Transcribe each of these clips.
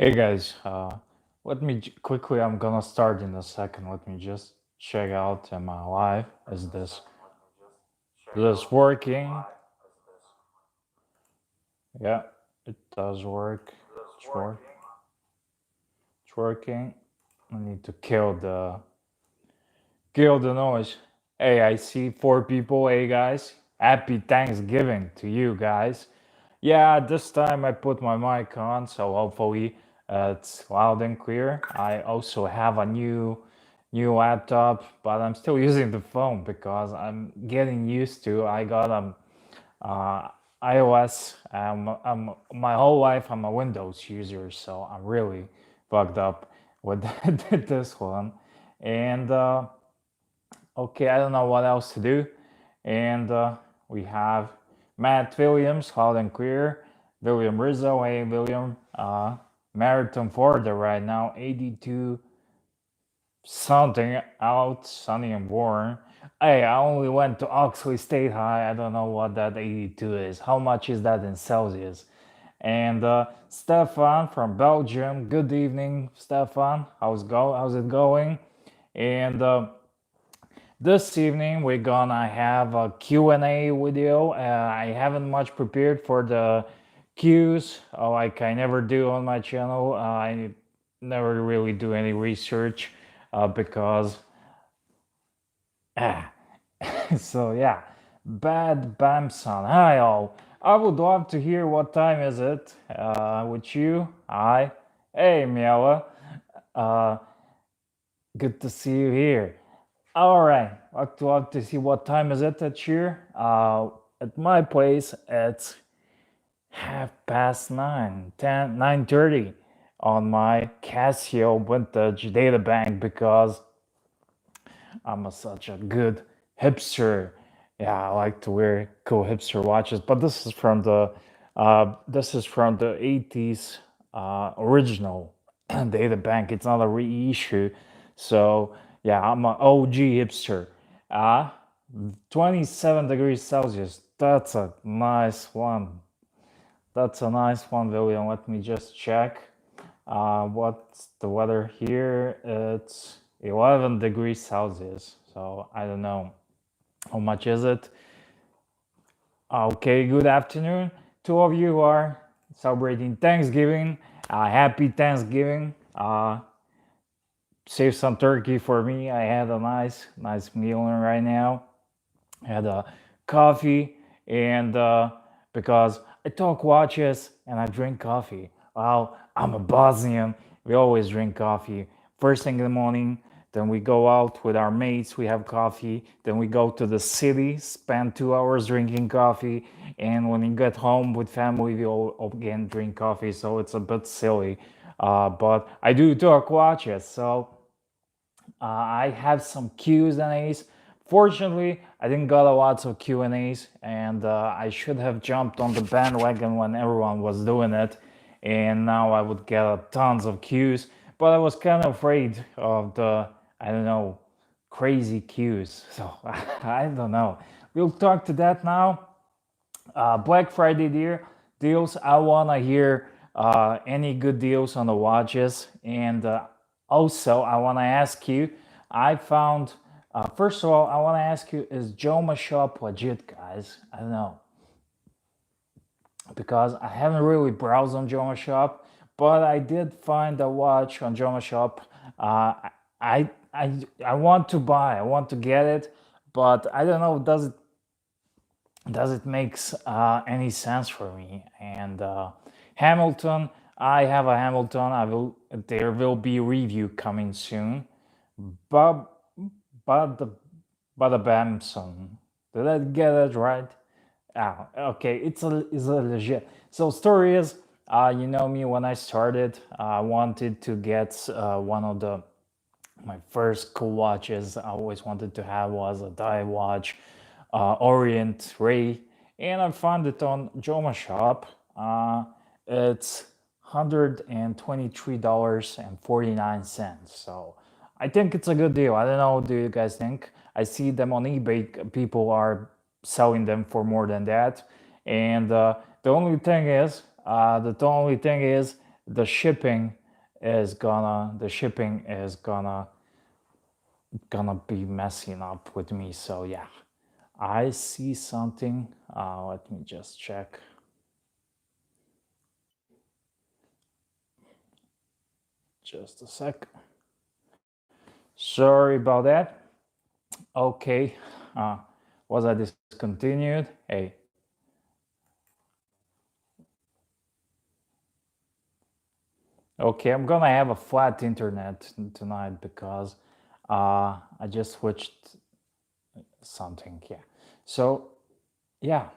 Hey guys, let me quickly. I'm gonna start in a second. Let me just check out am I live? Is this working? Yeah, it does work. It's work. It's working. I need to kill the noise. Hey, I see four people. Hey guys, happy Thanksgiving to you guys. Yeah, this time I put my mic on, so hopefully it's loud and clear. I also have a new laptop, but I'm still using the phone because I'm getting used to. I got uh, iOS. My whole life I'm a Windows user, so I'm really fucked up with this one. And okay, I don't know what else to do. And we have Matt Williams, loud and clear. William Rizzo, hey William. Marathon Florida right now, 82 something out, sunny and warm. Hey, I only went to Oxley State High. I don't know what that 82 is. How much is that in Celsius? And Stefan from Belgium. Good evening, Stefan. How's it going? And this evening we're gonna have a Q&A video. I haven't much prepared for the Q's, like I never do on my channel. I never really do any research because ah. So yeah, Bad Bamson. Hi all. I would love to hear what time is it with you. Hi. Hey Miela. Uh, Good to see you here. All right, I'd love to see what time is it at here. At my place, it's half past 9, 10, 9:30 on my Casio vintage data bank because such a good hipster. Yeah, I like to wear cool hipster watches, but this is from the 80s original data bank. It's not a reissue. So yeah, I'm an OG hipster. Uh 27 degrees Celsius. That's a nice one. That's a nice one, William. Let me just check. What's the weather here? It's 11 degrees Celsius. So I don't know how much is it. Okay, good afternoon to all of you who are celebrating Thanksgiving. Happy Thanksgiving. Save some turkey for me. I had a nice meal right now. I had a coffee and because I talk watches and I drink coffee. Well, I'm a Bosnian. We always drink coffee first thing in the morning. Then we go out with our mates. We have coffee. Then we go to the city, spend 2 hours drinking coffee. And when you get home with family, we all again drink coffee. So it's a bit silly. But I do talk watches. So I have some Q's and A's. Fortunately, I didn't got a lot of Q and A's, and I should have jumped on the bandwagon when everyone was doing it, and now I would get tons of Q's. But I was kind of afraid of the, I don't know, crazy Q's. So I don't know. We'll talk to that now. Black Friday deals. I wanna hear any good deals on the watches, and also I wanna ask you. I found first of all, I wanna ask you: is Joma Shop legit, guys? I don't know because I haven't really browsed on Joma Shop, but I did find a watch on Joma Shop. I want to buy. I want to get it, but I don't know. Does it makes any sense for me? And Hamilton, I have a Hamilton. I will. There will be review coming soon. But but the Bamson. Did I get it right? Ah, okay. It's a legit. So story is, you know me when I started. I wanted to get one of the my first cool watches I always wanted to have was a dive watch, Orient Ray, and I found it on Joma Shop. It's $123.49. So I think it's a good deal. I don't know. What do you guys think? I see them on eBay. People are selling them for more than that. And the only thing is, the shipping is gonna be messing up with me. So yeah, I see something. Let me just check. Just a sec. Sorry about that. Okay. Uh, was I discontinued? Hey. Okay, I'm gonna have a flat internet tonight because I just switched something. Yeah. So yeah,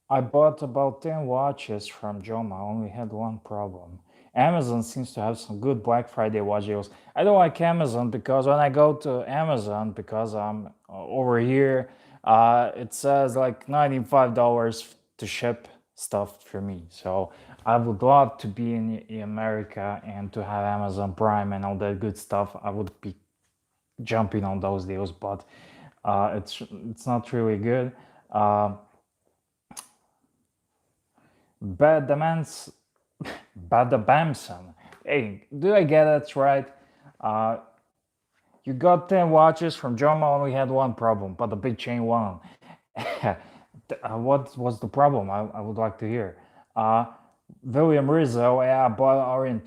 I bought about 10 watches from Joma. I only had one problem. Amazon seems to have some good Black Friday watch deals. I don't like Amazon because when I go to Amazon, because I'm over here, it says like $95 to ship stuff for me. So I would love to be in America and to have Amazon Prime and all that good stuff. I would be jumping on those deals, but it's not really good. Uh, but the man's But the Bamson. Hey, do I get it right? Uh, you got 10 watches from Joma, only had one problem, but the big chain won. What was the problem? I would like to hear. Uh, William Rizzo, yeah, bought Orient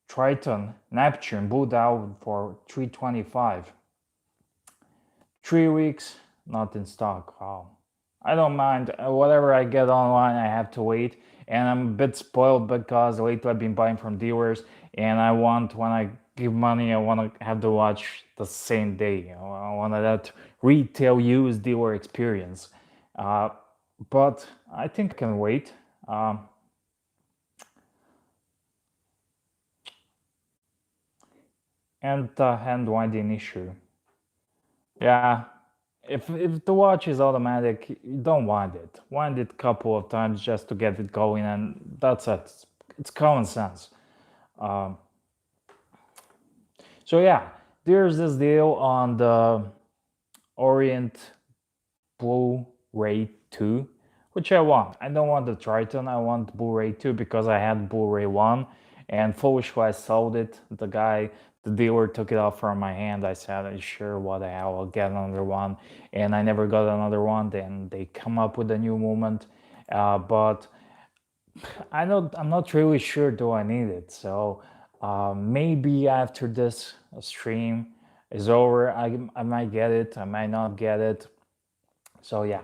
Triton Neptune Blue Dial for 325. 3 weeks, not in stock. Wow. I don't mind. Whatever I get online, I have to wait. And I'm a bit spoiled because lately I've been buying from dealers, and I want, when I give money, I want to have the watch the same day. I want that retail used dealer experience. Uh, but I think I can wait. Um, and the hand winding issue. Yeah, if the watch is automatic, you don't wind it. Wind it a couple of times just to get it going, and that's it. It's common sense. Um, so yeah, there's this deal on the Orient Blu-ray 2, which I want. I don't want the Triton. I want Blu-ray 2 because I had Blu-ray 1, and foolishly I sold it. The dealer took it off from my hand. I said, "Are you sure? What the hell? I'll get another one." And I never got another one. Then they come up with a new moment, but I'm not really sure. Do I need it? So maybe after this stream is over, I might get it. I might not get it. So yeah,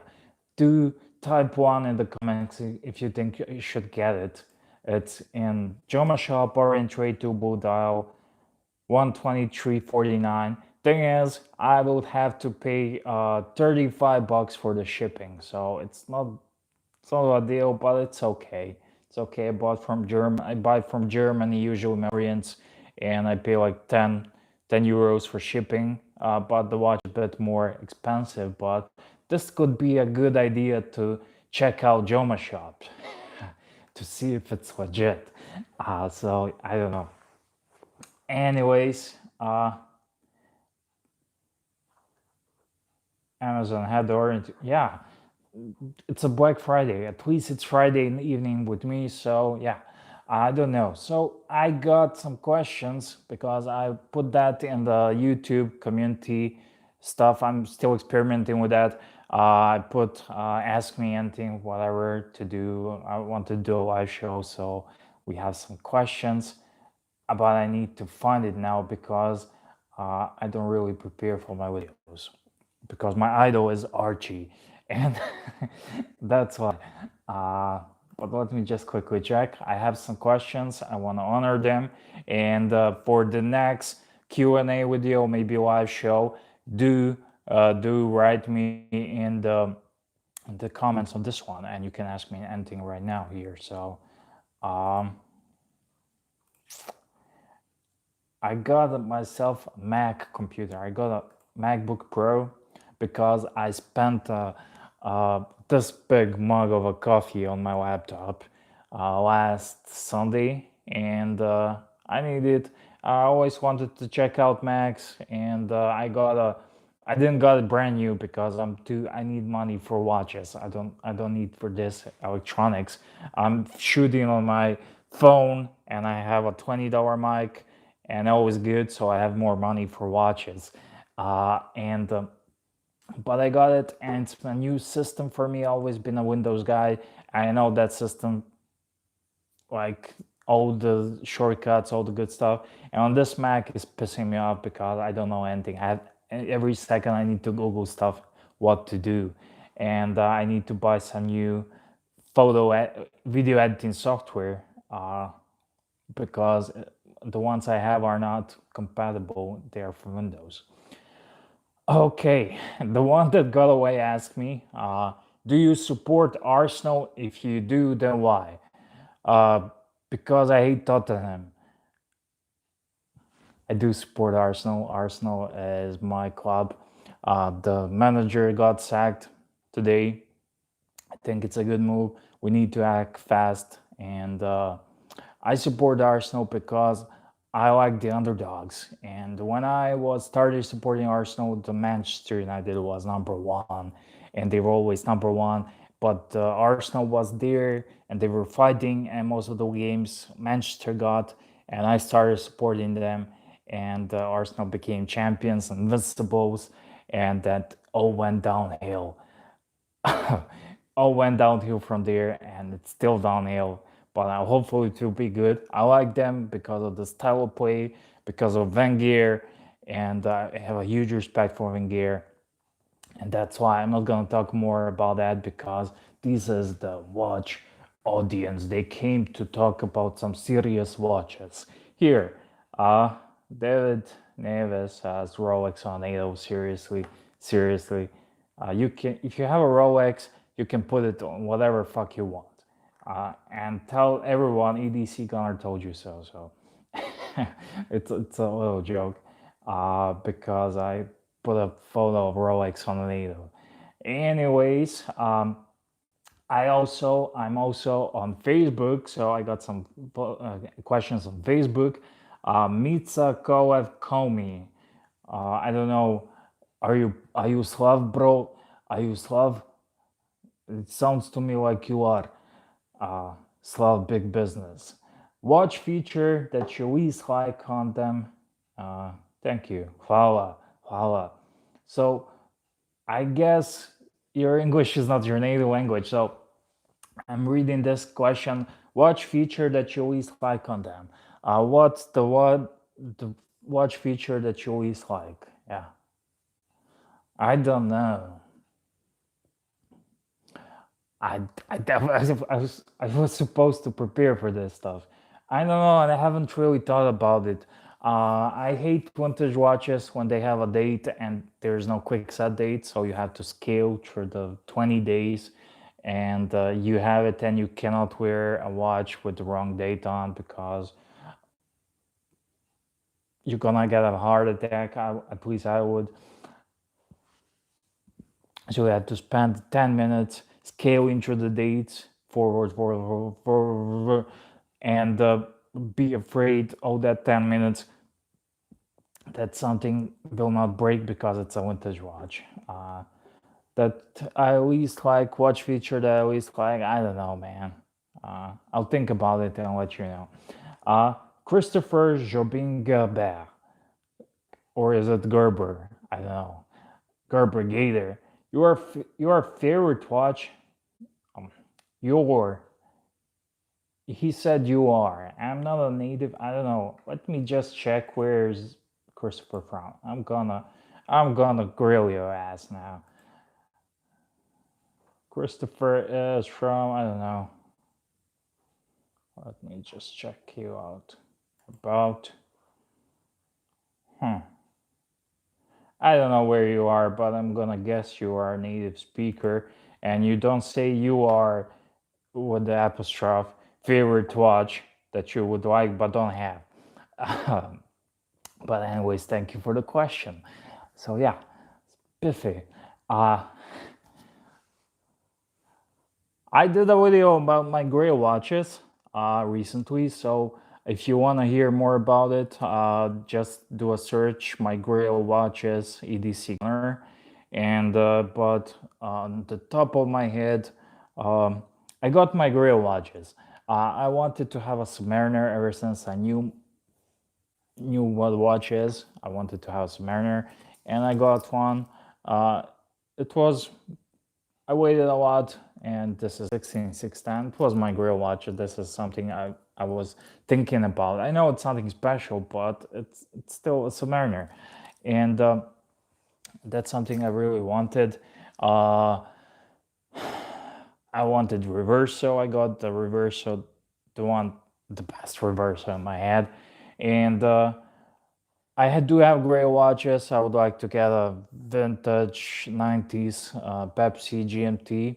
do type one in the comments if you think you should get it. It's in Joma Shop or in Trade 2 Blue Dial 123.49. Thing is, I will have to pay $35 for the shipping, so it's not a deal, but it's okay. It's okay. I buy from Germany, usually Marians, and I pay like 10 euros for shipping. But the watch is a bit more expensive. But this could be a good idea to check out Joma Shop to see if it's legit. So I don't know. Anyways, Amazon had the orange. Yeah, it's a Black Friday. At least it's Friday in the evening with me. So yeah, I don't know. So I got some questions because I put that in the YouTube community stuff. I'm still experimenting with that. I put ask me anything, whatever to do. I want to do a live show, so we have some questions, but I need to find it now because I don't really prepare for my videos because my idol is Archie, and that's why. But let me just quickly check. I have some questions. I want to honor them, and for the next Q&A video, maybe live show, do write me in the comments on this one, and you can ask me anything right now here. So. I got myself a Mac computer. I got a MacBook Pro because I spent this big mug of a coffee on my laptop last Sunday, and I needed. I always wanted to check out Macs, and I didn't got it brand new because I need money for watches. I don't need for this electronics. I'm shooting on my phone and I have a $20 mic and always good, so I have more money for watches. And But I got it, and it's a new system for me. Always been a Windows guy. I know that system, like all the shortcuts, all the good stuff. And on this Mac, is pissing me off because I don't know anything. I have every second I need to Google stuff, what to do, and I need to buy some new video editing software because the ones I have are not compatible. They are for Windows. Okay, the one that got away asked me, do you support Arsenal? If you do, then why? Because I hate Tottenham. I do support Arsenal. Arsenal is my club. The manager got sacked today. I think it's a good move. We need to act fast, and I support Arsenal because I like the underdogs. And when I was started supporting Arsenal, the Manchester United was number one, and they were always number one. But Arsenal was there, and they were fighting, and most of the games Manchester got, and I started supporting them, and Arsenal became champions, invincibles, and that all went downhill. All went downhill from there, and it's still downhill. But hopefully it will be good. I like them because of the style of play, because of Wenger, and I have a huge respect for Wenger. And that's why I'm not gonna talk more about that because this is the watch audience. They came to talk about some serious watches. Here, uh, David Neves has Rolex on 80. Seriously, seriously. You can, if you have a Rolex, you can put it on whatever fuck you want. And tell everyone EDC Gunner told you so. So it's a little joke because I put a photo of Rolex on the needle. Anyways, I'm also on Facebook, so I got some questions on Facebook. Mitsa Kolev Komi. I don't know. Are you Slav, bro? Are you Slav? It sounds to me like you are. Slav big business. Watch feature that you least like on them. Thank you. Hvala. Hvala. So I guess your English is not your native language. So I'm reading this question. Watch feature that you least like on them. What's the watch feature that you least like? Yeah. I don't know. I was supposed to prepare for this stuff. I don't know, and I haven't really thought about it. I hate vintage watches when they have a date and there's no quick set date, so you have to scale through the 20 days, and you have it, and you cannot wear a watch with the wrong date on because you're gonna get a heart attack. At least I would. So we had to spend 10 minutes scaling through the dates forward, and be afraid all that 10 minutes that something will not break because it's a vintage watch. That I at least like, watch feature that I at least like, I don't know, man. I'll think about it and I'll let you know. Christopher Jobin Gerber, or is it Gerber? I don't know. Gerber Gator. Your favorite watch. Your. He said you are. I'm not a native. I don't know. Let me just check where's Christopher from. I'm gonna grill your ass now. Christopher is from, I don't know. Let me just check you out. About. I don't know where you are, but I'm gonna guess you are a native speaker, and you don't say you are with the apostrophe favorite watch that you would like but don't have. But anyways, thank you for the question. So yeah, spiffy. I did a video about my gray watches recently, so if you want to hear more about it, just do a search, my gray watches EDC gunner. And but on the top of my head, I got my gray watches. I wanted to have a Submariner ever since I knew what watch is. I wanted to have a Submariner, and I got one. Uh, it was I waited a lot, and this is 16610. It was my grill watch. This is something I was thinking about. I know it's something special, but it's still a Submariner, and that's something I really wanted. Uh, I wanted reverso. I got the reverso, the best reverso in my head, and do have gray watches. I would like to get a vintage 90s Pepsi GMT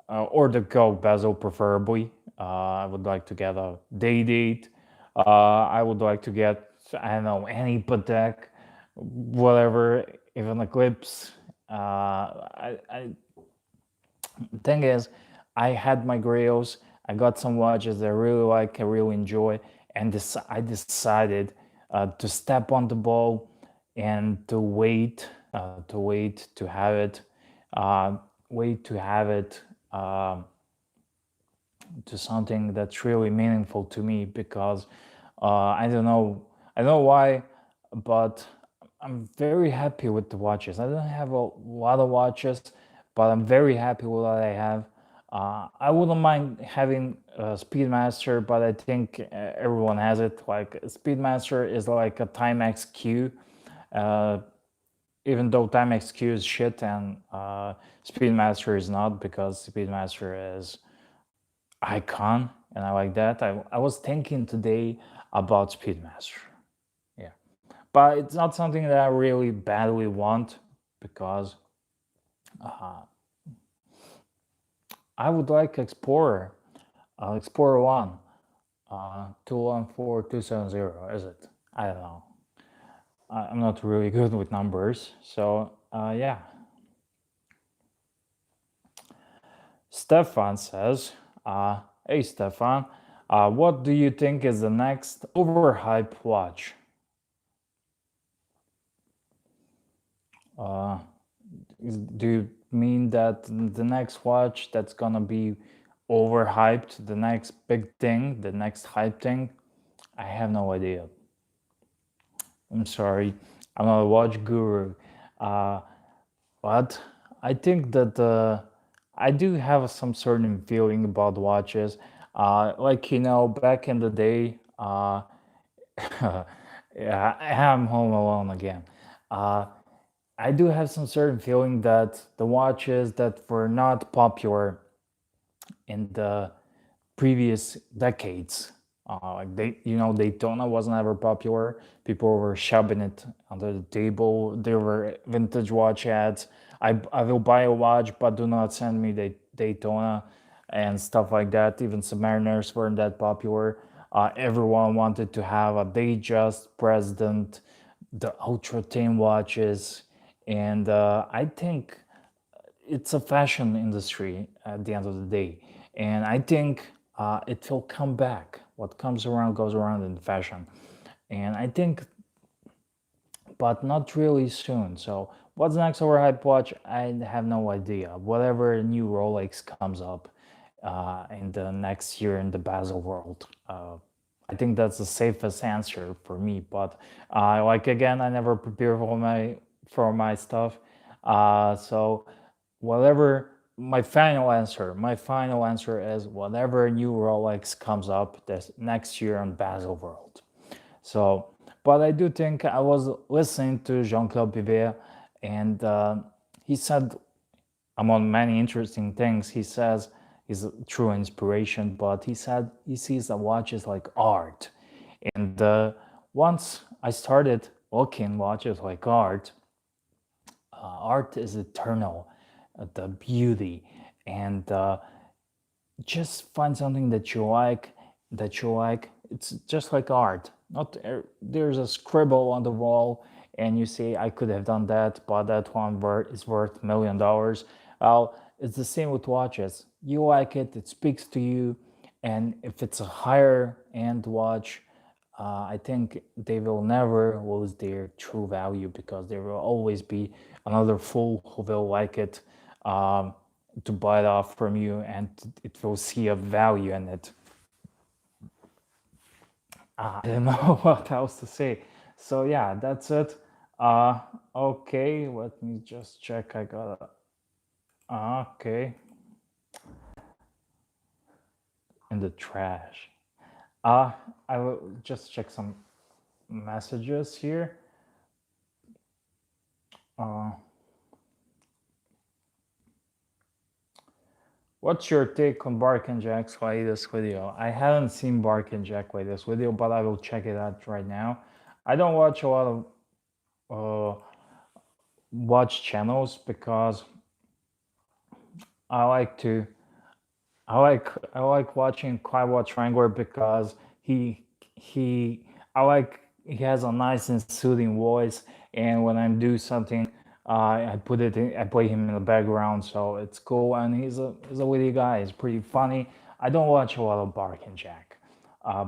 or the Coke bezel preferably. I would like to get a day date. I would like to get, I don't know, any Patek, whatever, even Eclipse. Thing is, I had my grails. I got some watches that I really like, I really enjoy, and I decided to step on the ball and to wait to have it, uh, wait to have it to something that's really meaningful to me because I don't know why, but I'm very happy with the watches. I don't have a lot of watches, but I'm very happy with what I have. I wouldn't mind having a Speedmaster, but I think everyone has it. Like Speedmaster is like a Timex Q, uh, even though Timex Q is shit and Speedmaster is not, because Speedmaster is icon and I like that. I was thinking today about Speedmaster. Yeah. But it's not something that I really badly want because I would like Explorer, Explorer 1, 214270, is it? I don't know. I'm not really good with numbers. So, yeah. Stefan says, hey Stefan, what do you think is the next overhyped watch? Do you mean that the next watch that's gonna be overhyped, the next big thing, the next hype thing? I have no idea. I'm sorry, I'm not a watch guru. Uh, but I think that I do have some certain feeling about watches. Like, back in the day, yeah, I'm home alone again. Uh, I do have some certain feeling that the watches that were not popular in the previous decades, like Daytona wasn't ever popular. People were shoving it under the table. There were vintage watch ads. I will buy a watch, but do not send me the Daytona and stuff like that. Even Submariners weren't that popular. Everyone wanted to have a Datejust President, the ultra thin watches, and I think it's a fashion industry at the end of the day, and I think it will come back. What comes around goes around in fashion, and I think, but not really soon. So what's next overhyped watch? I have no idea. Whatever new Rolex comes up in the next year in the bezel world. I think that's the safest answer for me. But like again, I never prepare for my stuff. So whatever my final answer is whatever new Rolex comes up this next year on bezel world. So, but I do think I was listening to Jean-Claude Pivet, and he said, among many interesting things, he says he's a true inspiration, but he said he sees the watches like art. And once I started looking watches like art, art is eternal, the beauty, and just find something that you like. It's just like art. Not there's a scribble on the wall and you say I could have done that, but that one is worth $1 million. Well, it's the same with watches. You like it, it speaks to you, and if it's a higher end watch, I think they will never lose their true value because there will always be another fool who will like it, to buy it off from you, and it will see a value in it. I don't know what else to say. So yeah, that's it. Uh, okay, let me just check. I got okay in the trash. Uh, I will just check some messages here. Uh, what's your take on Bark and Jack's latest video? I haven't seen Bark and Jack latest video, but I will check it out right now. I don't watch a lot of watch channels because I like to I like watching Kaiwa Triangler because he I like he has a nice and soothing voice, and when I do something, I play him in the background, so it's cool. And he's a witty guy. He's pretty funny. I don't watch a lot of Bark and Jack,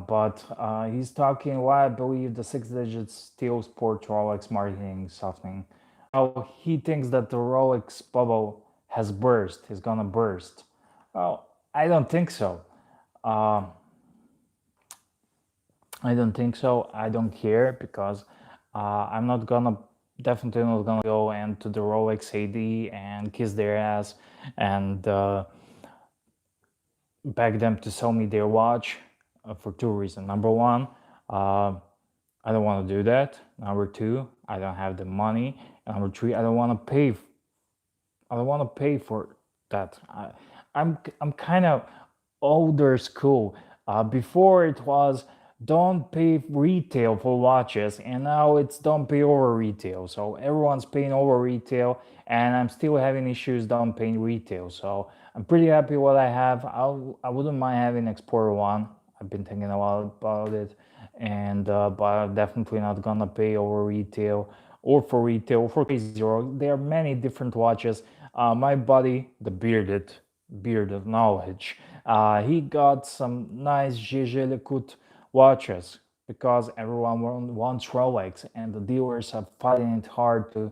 but he's talking why I believe the 6 digit steel sport Rolex marketing something. How he thinks that the Rolex bubble has burst. Is gonna burst. Well, I don't think so. Um, I don't think so. I don't care because I'm not gonna, definitely not gonna go into the Rolex AD and kiss their ass and beg them to sell me their watch for two reasons. Number one, uh, I don't want to do that. Number two, I don't have the money. Number three, I don't want to pay. I don't want to pay for that. I'm kind of older school. Before it was don't pay retail for watches, and now it's don't pay over retail. So everyone's paying over retail, and I'm still having issues don't paying retail. So I'm pretty happy what I have. I wouldn't mind having Explorer One. I've been thinking a lot about it, and but I'm definitely not gonna pay over retail or for retail or for crazy. There are many different watches. My buddy, the beard of knowledge, he got some nice GG Lecoultre watches because everyone wants Rolex, and the dealers are fighting it hard to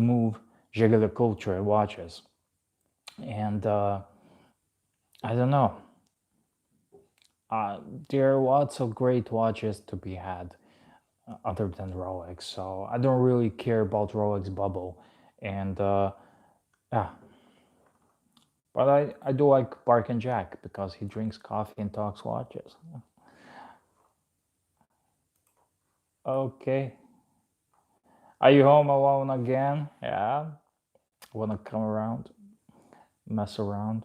move GG Lecoultre watches. And I don't know. There are lots of great watches to be had other than Rolex, so I don't really care about Rolex bubble. And yeah, but I do like Bark and Jack because he drinks coffee and talks watches. Okay. Are you home alone again? Yeah. Wanna come around? Mess around?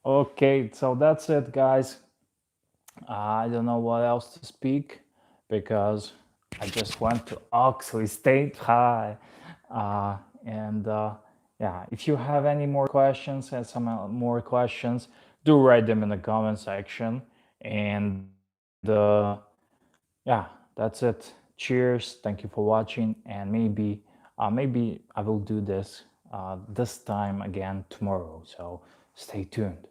Okay, so that's it, guys. I don't know what else to speak because I just went to Oxley State High. And yeah, if you have any more questions and some more questions, do write them in the comment section. And yeah, that's it. Cheers. Thank you for watching. And maybe I will do this this time again tomorrow. So stay tuned.